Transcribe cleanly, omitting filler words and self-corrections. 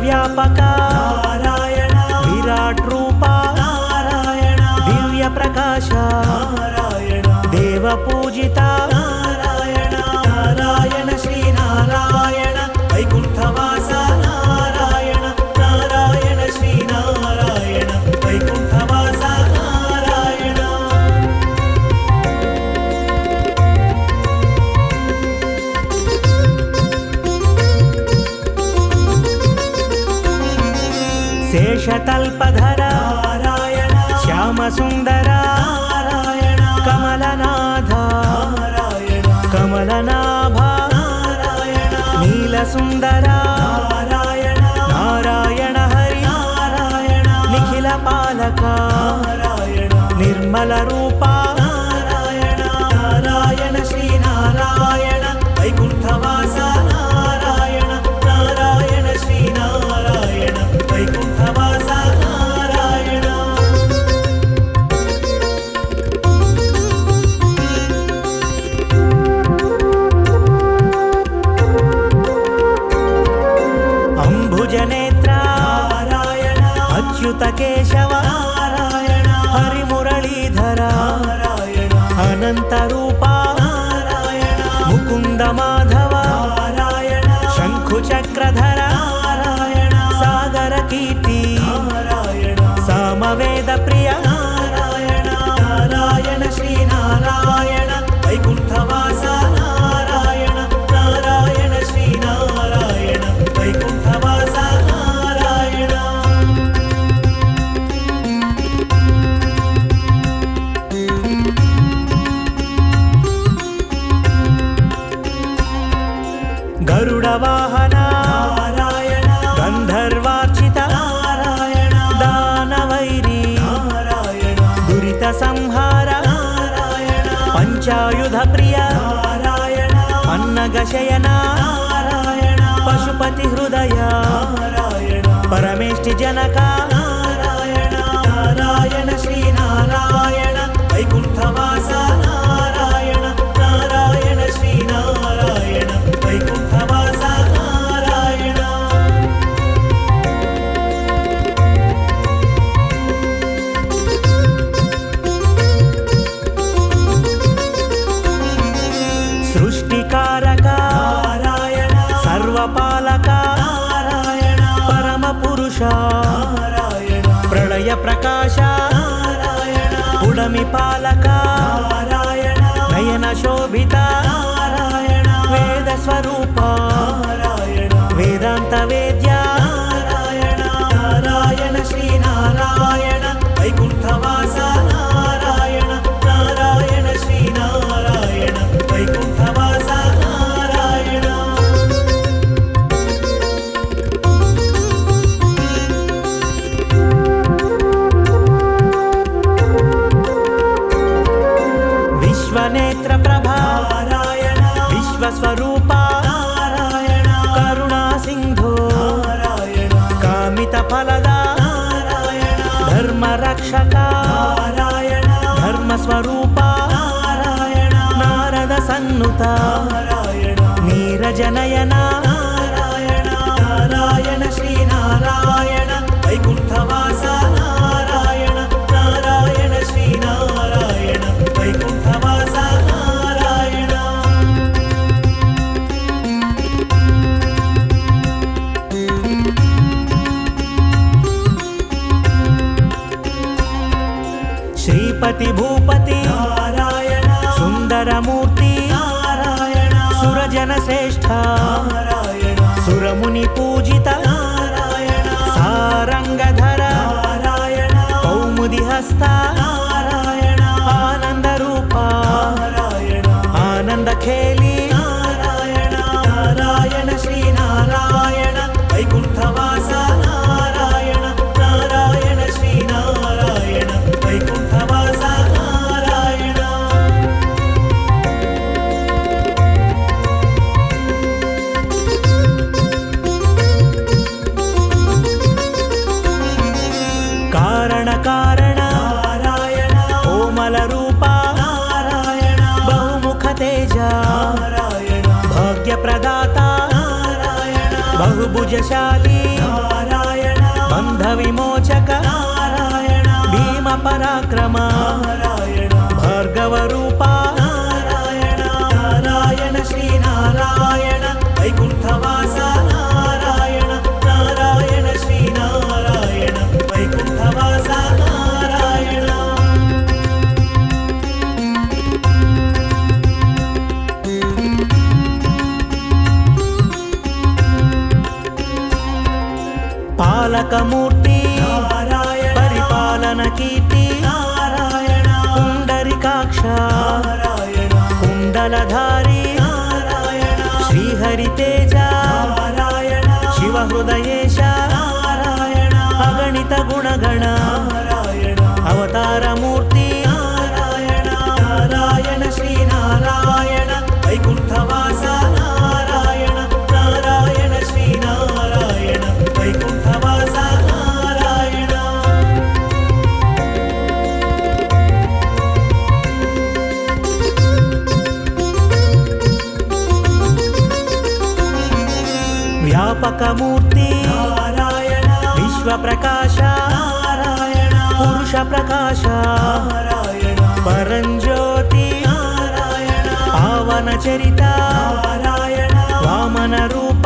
విశ్వవ్యాపక నారాయణ విరాట్ రూపా నారాయణ దివ్య ప్రకాశ నారాయణ దేవ పూజిత నారాయణ నారాయణ శ్రీ నారాయణ వైకుంఠవాస నారాయణ నారాయణ శ్రీ నారాయణ వైకుంఠవాస నారాయణ శేషతల్పధర నారాయణ శ్యామ సుందర నారాయణ కమలనాథ నారాయణ కమలనాభ నారాయణ నీల సుందర నారాయణ నారాయణ హరి నారాయణ నిఖిల పాలక నారాయణ నిర్మల రూప నారాయణ నారాయణ శ్రీ నారాయణ వైకుంఠవాస నారాయణ నారాయణ శ్రీ నారాయణ వైకుంఠవాస నారాయణ అంబుజనేత్ర నారాయణ అచ్యుత కేశవ నారాయణ హరిమురళీధర నారాయణ అనంత రూప నారాయణ ముకుంద మాధవ నారాయణ శంఖు చక్రధర నారాయణ సాగర కీర్తి నారాయణ సామవేద ప్రియ నారాయణ నారాయణ శ్రీ నారాయణ వైకుంఠవాస నారాయణ నారాయణ శ్రీ నారాయణ వైకుంఠవాస నారాయణ గరుడ వాహన నారాయణ గంధర్వార్చిత నారాయణ దానవైరి నారాయణ దురిత సంహార నారాయణ పంచాయుధ ప్రియ నారాయణ అన్నగ శయన నారాయణ పశుపతి హృదయ నారాయణ పరమేష్టి జనక నారాయణ నారాయణ శ్రీ నారాయణ వైకుంఠవాస నారాయణ నారాయణ శ్రీ నారాయణ వైకుంఠవాస నారాయణ సృష్టికారక నారాయణ సర్వపాలక నారాయణ పరమ పురుష నారాయణ ప్రళయ ప్రకాశ నారాయణ ఉడమి పాలక నారాయణ నయన శోభిత నారాయణ వేద స్వరూప నారాయణ వేదాంత వేద్య నారాయణ నారాయణ శ్రీ నారాయణ వైకుంఠవాస నారాయణ నారాయణ శ్రీ నారాయణ వైకుంఠవాస నారాయణ విశ్వనేత్ర ప్రభా నారాయణ విశ్వస్వరూప నారాయణ కరుణా సింధు నారాయణ కామిత ఫలద నారాయణ ధర్మ రక్షక నారాయణ ధర్మ స్వరూప నారాయణ నారద సన్నుత నారాయణ నీరజనయన నారాయణ నారాయణ శ్రీ నారాయణ వైకుంఠవాస నారాయణ నారాయణ శ్రీ నారాయణ వైకుంఠవాస నారాయణ శ్రీపతి భూపతి నారాయణ సుందరమూర్తి నారాయణ సురజన శ్రేష్ఠ నారాయణ సురముని పూజిత నారాయణ సారంగధర నారాయణ కౌముది హస్త నారాయణ ఆనంద రూప నారాయణ ఆనంద ఖేలి నారాయణ నారాయణ శ్రీ నారాయణ వైకుంఠవాస నారాయణ నారాయణ శ్రీ నారాయణ వైకుంఠవాస నారాయణ కారణ కారణ నారాయణ కోమల రూప నారాయణ బహుముఖ తేజ నారాయణ భాగ్య ప్రదాత నారాయణ బహుభుజశాలి నారాయణ బంధ విమోచక నారాయణ భీమ పరాక్రమ నారాయణ భార్గవ రూప నారాయణ నారాయణ శ్రీనారాయణ వైకుంఠవాస నారాయణ నారాయణ శ్రీనారాయణ వైకుంఠవాస నారాయణ పాలకమూర్తి నారాయణ పరిపాలన కీర్తి నారాయణ పుండరికాక్ష నారాయణ కుండలధారి నారాయణ శ్రీహరి తేజ నారాయణ శివ హృదయేశ నారాయణ అగణిత గుణగణ నారాయణ అవతారమూర్తి నారాయణ నారాయణ శ్రీనారాయణ వైకుంఠవాస నారాయణ నారాయణ శ్రీనారాయణ వైకుంఠవాస నారాయణ వ్యాపకమూర్తి నారాయణ విశ్వప్రకాశ నారాయణ పురుష ప్రకాశ నారాయణ పరంజ్యోతి నారాయణ పావన చరిత నారాయణ వామన రూప